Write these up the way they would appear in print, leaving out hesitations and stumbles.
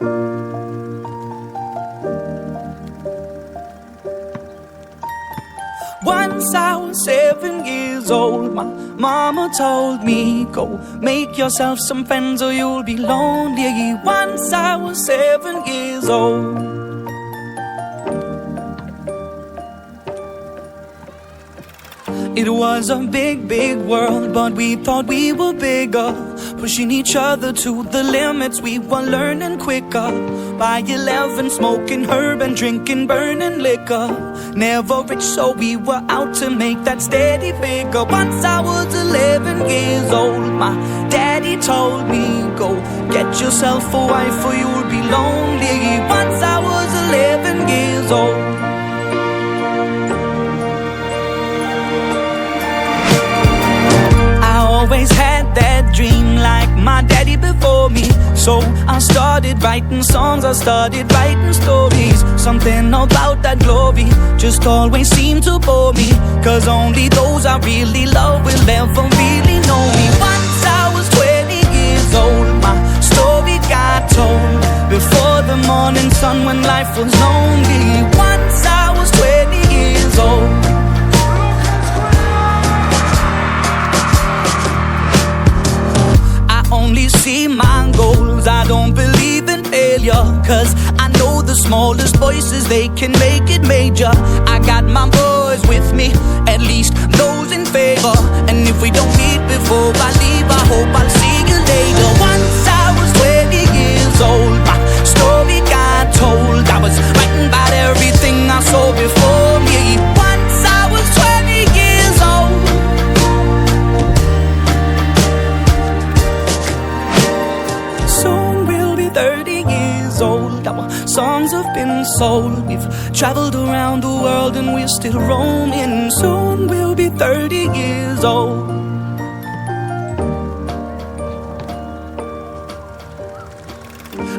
Once I was 7 years old, my mama told me, go make yourself some friends or you'll be lonely. Once I was 7 years old. It was a big, big world, but we thought we were bigger, pushing each other to the limits. We were learning quicker. By 11, smoking herb and drinking burning liquor. Never rich, so we were out to make that steady figure. Once I was 11 years old, my daddy told me, go get yourself a wife or you'll be lonely. Once I was 11 years old. Always had that dream like my daddy before me. So I started writing songs, I started writing stories. Something about that glory just always seemed to bore me, cause only those I really love will ever really know me. Once I was 20 years old, my story got told before the morning sun when life was lonely. Once I was 20 years old. Only see my goals, I don't believe in failure, cause I know the smallest voices, they can make it major. I got my boys with me, at least those in favor. And if we don't meet before I leave, I hope I'll see you later. Once I was 20 years old, my story got told. I was writing about everything I saw before me. Once I was 20 years old. Soon we'll be 30 years old. Our songs have been sold. We've traveled around the world and we're still roaming. Soon we'll be 30 years old.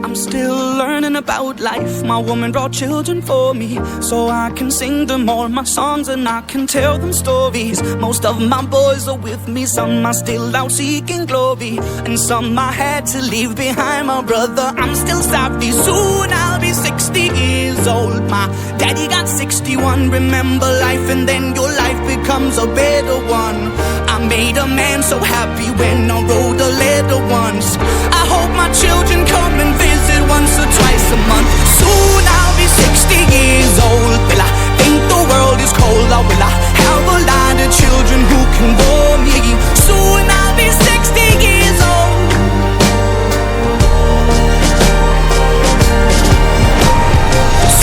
I'm still learning about life. My woman brought children for me, so I can sing them all my songs and I can tell them stories. Most of my boys are with me, some are still out seeking glory, and some I had to leave behind. My brother, I'm still sorry. Soon I'll be 60 years old. My daddy got 61. Remember life and then your life becomes a better one. I made a man so happy when I wrote a letter once. I hope my children come and visit once or twice a month. Soon I'll be 60 years old. Will I think the world is cold, or will I have a lot of children who can bore me? Soon I'll be 60 years old.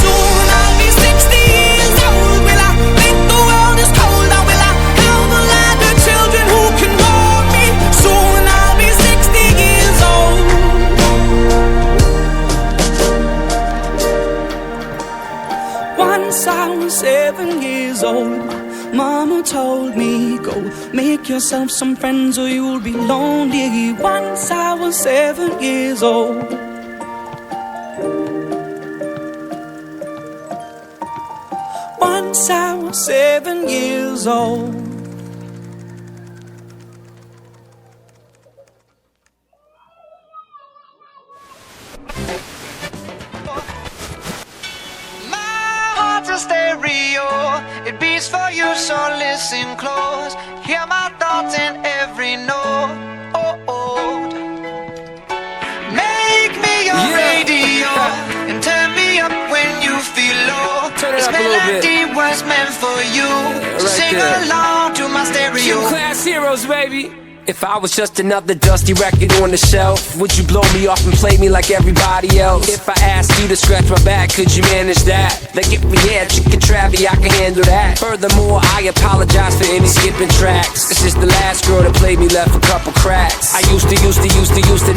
Soon I'll be 60 years old. Will I think the world is cold, or will I have a lot of children who can bore me? Soon I'll be 60 years old. Once I was 7 years old, mama told me, go make yourself some friends or you'll be lonely. Once I was 7 years old. Once I was 7 years old. Stereo, it beats for you, so listen close. Hear my thoughts in every note. Make me your radio and turn me up when you feel low. This melody was meant for you, so sing along to my stereo. Class heroes, baby. If I was just another dusty record on the shelf, would you blow me off and play me like everybody else? If I asked you to scratch my back, could you manage that? Like if we had chicken trappy, I can handle that. Furthermore, I apologize for any skipping tracks. It's just the last girl that played me left a couple cracks. I used to,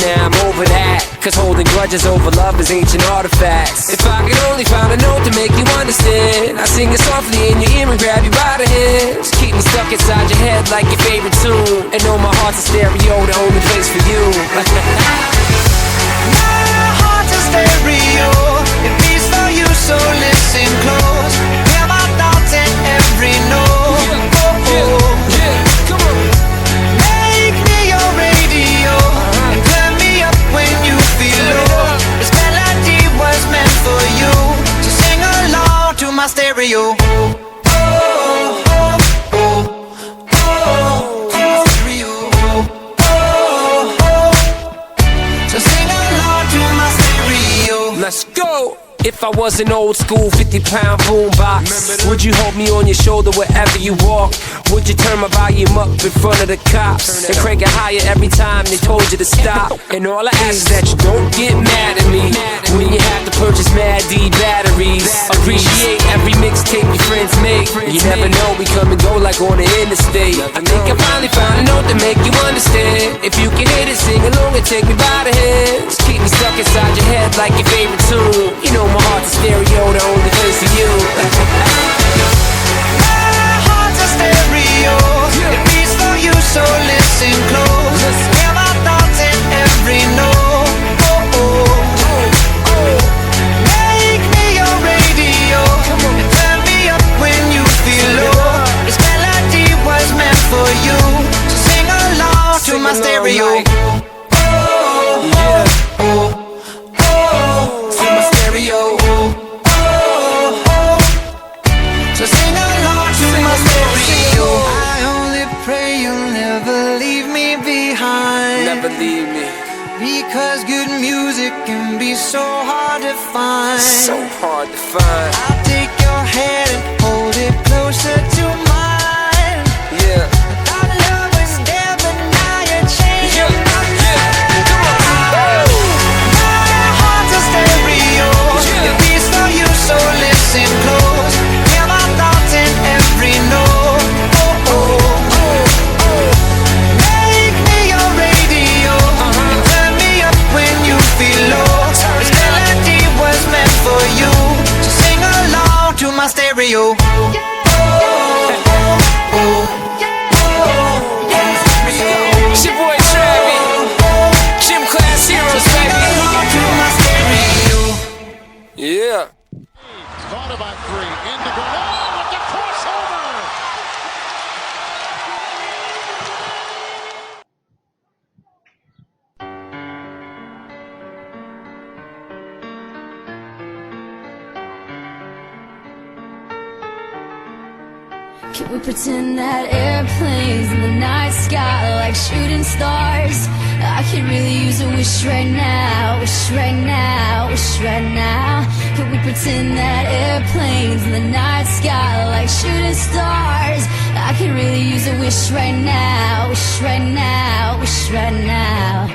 now I'm over that. Cause holding grudges over love is ancient artifacts. If I could only find a note to make you understand, I sing it softly in your ear and grab you by the hands. Keep me stuck inside your head like your favorite tune, and know my heart's a stereo, the only place for you. My heart's a stereo, it beats for you, so listen close. Hear my thoughts in every note. Come on. Make me your radio and turn me up when you feel low. This melody stereo. So sing along to my stereo. Let's go! If I was an old school 50-pound boombox, would you hold me on your shoulder wherever you walk? Would you turn my volume up in front of the cops and crank it higher every time they told you to stop? And all I ask is that you don't get mad at me when you have to purchase Mad D batteries. Appreciate every mixtape your friends make. You never know, we come and go like on the interstate. I think I finally found a note to make you understand. If you can hit it, sing along and take me by the hands. Keep me stuck inside your head like your favorite tune. You know my heart's a stereo, the only place for you. My heart's a stereo. It beats for you, so listen close. Hear my thoughts in every note. Make me your radio and turn me up when you feel low. This melody was meant for you, so sing along to my stereo. So sing along to my stereo. I only pray you'll never leave me behind. Never leave me. Because good music can be so hard to find. So hard to find. I'll take your hand and hold it closer to mine. Yeah. Our love was there, but now you're changing my mind. My heart's a stereo. It beats for you, so listen close. Hear my thoughts in every note. Make me your radio and turn me up when you feel low. This melody was meant for you, so sing along to my stereo. It's your boy Travi, Gym Class Heroes, baby. Yeah. Thought about three. Into goal. Oh, with the crossover. Can we pretend that airplanes in the night sky are like shooting stars? I could really use a wish right now, wish right now, wish right now. Can we pretend that airplanes in the night sky are like shooting stars? I could really use a wish right now, wish right now, wish right now.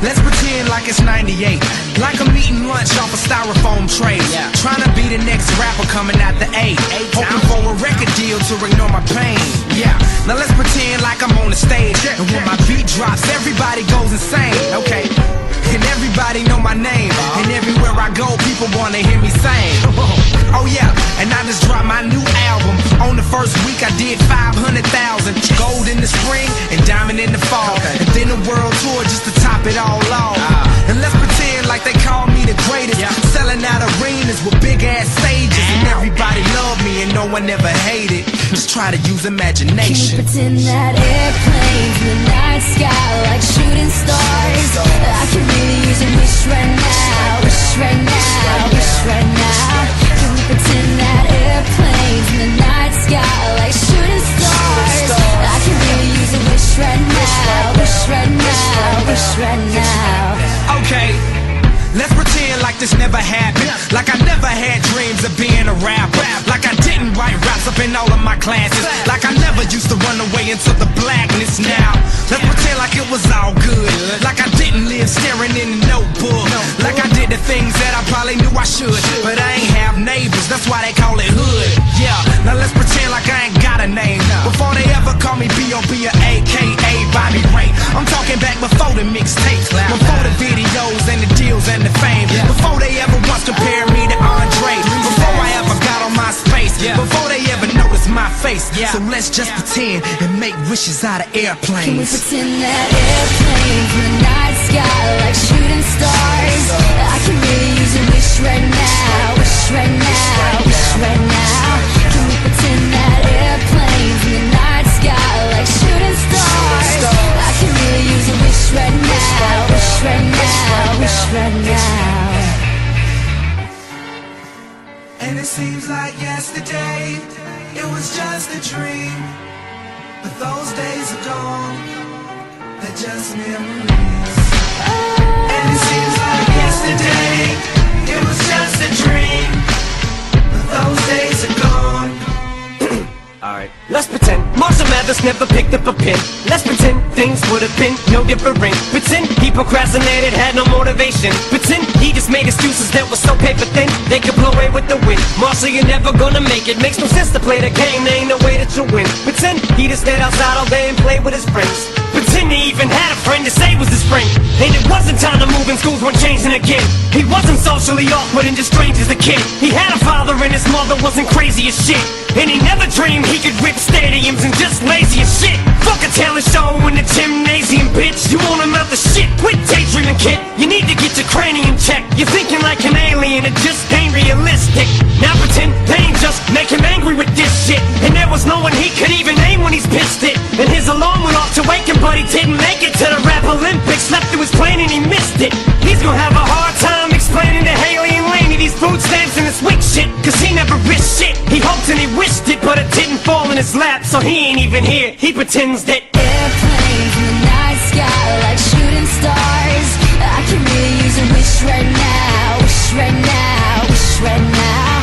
Let's pretend like it's 98. Like I'm eating lunch off a styrofoam tray. Trying to be the next rapper coming out the A. Hoping for a record deal to ignore my pain. Yeah, now let's pretend like I'm on the stage. And when my beat drops, everybody goes insane. Okay, and everybody know my name. And everywhere I go, people wanna hear me sing. Oh yeah, and I just dropped my new album. On the first week I did 500,000. Gold in the spring and diamond in the fall. And then a world tour just to top it all off. And let's pretend like they call me the greatest. Selling out arenas with big ass stages. And everybody love me and no one ever hated. Just try to use imagination. Can we pretend that airplanes in the night sky like shooting stars? I can really use a wish right now, wish right now, wish right now. Can we pretend that airplanes in the night sky like shooting stars? I can really use a wish right now, wish right now, wish right now. Okay, let's pretend like this never happened. Like I never had dreams of being a rapper. Like I didn't write raps up in all of my classes. Like I never used to run away into the blackness now. Let's pretend like it was all good. Like I didn't live staring in a notebook. Like I did the things that I probably knew I should. But I ain't have neighbors, that's why they call it hood. Yeah, now let's pretend like I ain't got a name. Before they ever call me B.O.B. or A.K.A. Bobby Ray. I'm talking back before the mixtapes, before the videos and the deals and the fame. Before they ever once compared me to Andre. Before I ever got on my space. Before they ever noticed my face. So So let's just pretend and make wishes out of airplanes. Can we pretend that airplanes in the night sky like shooting stars? I can really use a wish right now, wish right now, wish right now. Can we pretend that airplanes in the night sky like shooting stars? I can really use a wish right now, wish right now, wish right now. And it seems like yesterday, it was just a dream. But those days are gone, they're just memories. And it seems like yesterday, it was just a dream. But those days are gone. Alright, let's pretend Marshall Mathers never picked up a pen. Let's pretend things would have been no different. Pretend he procrastinated, had no motivation. Pretend he just made excuses that were so paper thin they could blow away with the wind. Marshall, you're never gonna make it. Makes no sense to play the game, there ain't no way that you'll win. Pretend he just stayed outside all day and played with his friends. Pretend he even had a friend to say was his friend. And it wasn't time to move and schools weren't changing again. He wasn't socially awkward and just strange as a kid. He had a father and his mother wasn't crazy as shit. And he never dreamed he could rip stadiums and just lazy as shit. Fuck a talent show in the gymnasium, bitch. You want him out the shit, quit daydreaming, kid. You need to get your cranium checked. You're thinking like an alien, it just ain't realistic. Now pretend pain just make him angry with this shit. And there was no one he could even name when he's pissed it. And his alarm went off to wake him, but he didn't make it to the rap Olympics. Left through his plane and he missed it. He's gonna have a hard time explaining to Haley and Laney these food stamps and this weak shit, cause he never risked shit. He hoped and he wished it, but it didn't fall in his lap, so he ain't even here. He pretends that Airplanes in the night sky like shooting stars. I can really use a wish right now, wish right now, wish right now.